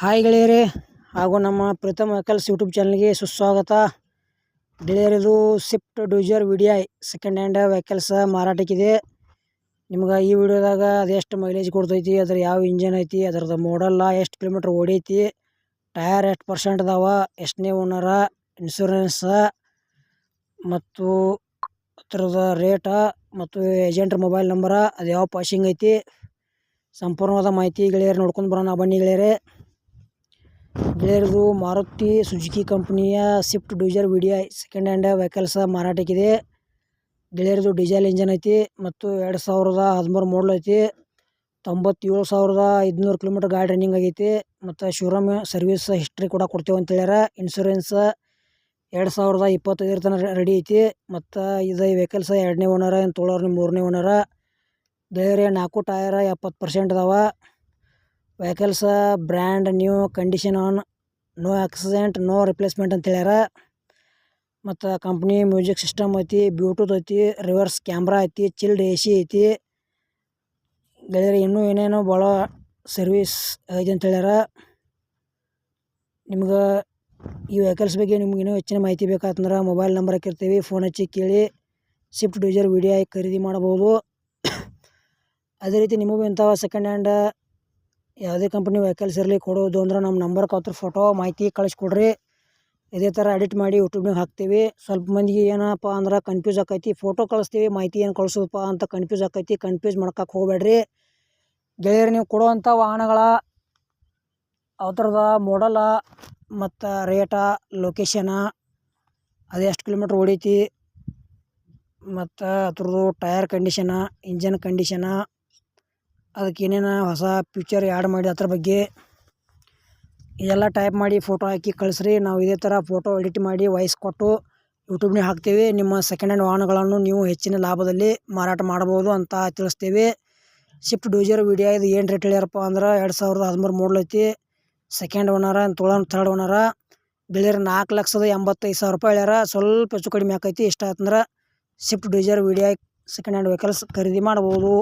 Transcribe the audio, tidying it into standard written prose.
Hi ಗೆಳೆಯರೇ ಹಾಗೂ ನಮ್ಮ ಪ್ರೀತಮ್ ವೆಹಿಕಲ್ಸ್ ಯೂಟ್ಯೂಬ್ ಚಾನಲ್ಗೆ ಸುಸ್ವಾಗತ. ಗೆಳೆಯರಿದು Swift Dzire VDI second hand vehicles ಮಾರಾಟಕ್ಕಿದೆ. ನಿಮ್ಗೆ ಈ ವಿಡಿಯೋದಾಗ ಅದೆಷ್ಟು ಮೈಲೇಜ್ ಕೊಡ್ತೈತಿ, ಅದ್ರ ಯಾವ ಇಂಜನ್ ಐತಿ, ಅದರದ್ದು ಮಾಡಲ್ಲ, ಎಷ್ಟು ಕಿಲೋಮೀಟ್ರ್ ಓಡೈತಿ, ಟಯರ್ ಎಷ್ಟು ಪರ್ಸೆಂಟ್ ಅದಾವ, ಎಷ್ಟನೇ ಓನರ, ಇನ್ಶೂರೆನ್ಸ್ ಮತ್ತು ಅದರದ ರೇಟ ಮತ್ತು ಏಜೆಂಟ್ರ ಮೊಬೈಲ್ ನಂಬರ, ಅದು ಯಾವ ಪಾಸಿಂಗ್ ಐತಿ, ಸಂಪೂರ್ಣವಾದ ಮಾಹಿತಿ ಗೆಳೆಯರು ನೋಡ್ಕೊಂಡು ಬರೋಣ ಬನ್ನಿ ಗೆಳೆಯರೇ. ಗೆಳೆಯರದು ಮಾರುತಿ ಸುಜುಕಿ ಕಂಪ್ನಿಯ Swift Dzire VDI second hand vehicles ಮಾರಾಟಕ್ಕಿದೆ. ಗೆಳೆಯರದು ಡೀಸೆಲ್ ಇಂಜನ್ ಐತಿ ಮತ್ತು 2013 ಮಾಡಲ್ ಐತಿ. 97,500 ಕಿಲೋಮೀಟರ್ ಗಾಡಿ ರನ್ನಿಂಗ್ ಆಗೈತಿ ಮತ್ತು ಶೋರೂಮ್ ಸರ್ವಿಸ್ ಹಿಸ್ಟ್ರಿ ಕೂಡ ಕೊಡ್ತೇವೆ ಅಂತ ಹೇಳ್ಯಾರ. ಇನ್ಶೂರೆನ್ಸ್ 2025 ತನಕ ರೆಡಿ ಐತಿ ಮತ್ತು ಇದು ವೆಹಿಕಲ್ಸ್ 2ನೇ ಓನರ, ಏನು ತೊಗೊಳೋರು 3ನೇ ಓನರ. ಗೆಳೆಯರೇ 4 ಟಯರ್ 70% ಅದಾವ. ವೆಹಿಕಲ್ಸ್ ಬ್ರ್ಯಾಂಡ್ ನ್ಯೂ ಕಂಡೀಷನ್ ಆನ್, ನೋ ಆಕ್ಸಿಡೆಂಟ್, ನೋ ರಿಪ್ಲೇಸ್ಮೆಂಟ್ ಅಂತ ಹೇಳ್ಯಾರ. ಮತ್ತು ಕಂಪ್ನಿ ಮ್ಯೂಸಿಕ್ ಸಿಸ್ಟಮ್ ಐತಿ, ಬ್ಲೂಟೂತ್ ಐತಿ, ರಿವರ್ಸ್ ಕ್ಯಾಮ್ರಾ ಐತಿ, ಚಿಲ್ಡ್ AC ಐತಿ. ಗೆಳೆಯರೆ ಇನ್ನೂ ಏನೇನೋ ಭಾಳ ಸರ್ವಿಸ್ ಐತಿ ಅಂತ ಹೇಳ್ಯಾರ. ನಿಮ್ಗೆ ಈ ವೆಹಿಕಲ್ಸ್ ಬಗ್ಗೆ ನಿಮ್ಗೆ ಇನ್ನೂ ಹೆಚ್ಚಿನ ಮಾಹಿತಿ ಬೇಕಾತಂದ್ರೆ ಮೊಬೈಲ್ ನಂಬರ್ ಹಾಕಿರ್ತೀವಿ, ಫೋನ್ ಹಚ್ಚಿ ಕೇಳಿ ಸ್ವಿಫ್ಟ್ ಡಿಸೈರ್ VDI ಖರೀದಿ ಮಾಡಬಹುದು. ಅದೇ ರೀತಿ ನಿಮಗೂ ಇಂಥವು ಸೆಕೆಂಡ್ ಹ್ಯಾಂಡ್ ಯಾವುದೇ ಕಂಪ್ನಿ ವೆಹಿಕಲ್ಸ್ ಇರಲಿ ಕೊಡೋದು ಅಂದ್ರೆ ನಮ್ಮ ನಂಬರ್ಗೆ ಅವ್ರ ಫೋಟೋ ಮಾಹಿತಿ ಕಳಿಸ್ಕೊಡ್ರಿ. ಇದೇ ಥರ ಎಡಿಟ್ ಮಾಡಿ ಯೂಟ್ಯೂಬ್ನಾಗ ಹಾಕ್ತೀವಿ. ಸ್ವಲ್ಪ ಮಂದಿಗೆ ಏನಪ್ಪ ಅಂದ್ರೆ ಕನ್ಫ್ಯೂಸ್ ಆಕೈತಿ, ಫೋಟೋ ಕಳಿಸ್ತೀವಿ ಮಾಹಿತಿ ಏನು ಕಳಿಸೋದಪ್ಪ ಅಂತ ಕನ್ಫ್ಯೂಸ್ ಆಕೈತಿ. ಕನ್ಫ್ಯೂಸ್ ಮಾಡ್ಕೊಕ್ಕೆ ಹೋಗಬೇಡ್ರಿ ಗೆಳೆಯರು. ನೀವು ಕೊಡುವಂಥ ವಾಹನಗಳ ಅವ್ರದ್ದು ಮಾಡಲ ಮತ್ತು ರೇಟ, ಲೊಕೇಶನ, ಅದು ಎಷ್ಟು ಕಿಲೋಮೀಟ್ರ್ ಹೊಡೀತಿ ಮತ್ತು ಅದ್ರದ್ದು ಟಯರ್ ಕಂಡೀಷನ, ಇಂಜನ್ ಕಂಡೀಷನ, ಅದಕ್ಕೆ ಏನೇನು ಹೊಸ ಫ್ಯೂಚರ್ ಆ್ಯಡ್ ಮಾಡಿ ಅದ್ರ ಬಗ್ಗೆ ಇದೆಲ್ಲ ಟೈಪ್ ಮಾಡಿ ಫೋಟೋ ಹಾಕಿ ಕಳಿಸ್ರಿ. ನಾವು ಇದೇ ಥರ ಫೋಟೋ ಎಡಿಟ್ ಮಾಡಿ ವಾಯ್ಸ್ ಕೊಟ್ಟು ಯೂಟ್ಯೂಬ್ನಾಗ ಹಾಕ್ತೀವಿ. ನಿಮ್ಮ ಸೆಕೆಂಡ್ ಹ್ಯಾಂಡ್ ವಾಹನಗಳನ್ನು ನೀವು ಹೆಚ್ಚಿನ ಲಾಭದಲ್ಲಿ ಮಾರಾಟ ಮಾಡ್ಬೋದು ಅಂತ ತಿಳಿಸ್ತೀವಿ. ಸ್ವಿಫ್ಟ್ ಡಿಸೈರ್ VDI ಇದು ಏನು ರೇಟ್ ಹೇಳ್ಯಾರಪ್ಪ ಅಂದ್ರೆ 2013 ಮಾಡಲ್ ಐತಿ. ಸೆಕೆಂಡ್ ಓನರ, ತೊಗೊಳೋನ್ ಥರ್ಡ್ ಓನರ. ಗೆಳೆಯರು 4,85,000 ರೂಪಾಯಿ ಹೇಳ್ಯಾರ. ಸ್ವಲ್ಪ ಹೆಚ್ಚು ಕಡಿಮೆ ಆಕೈತಿ. ಇಷ್ಟ ಆಯ್ತಂದ್ರೆ Swift Dzire VDI second hand vehicles ಖರೀದಿ ಮಾಡ್ಬೋದು.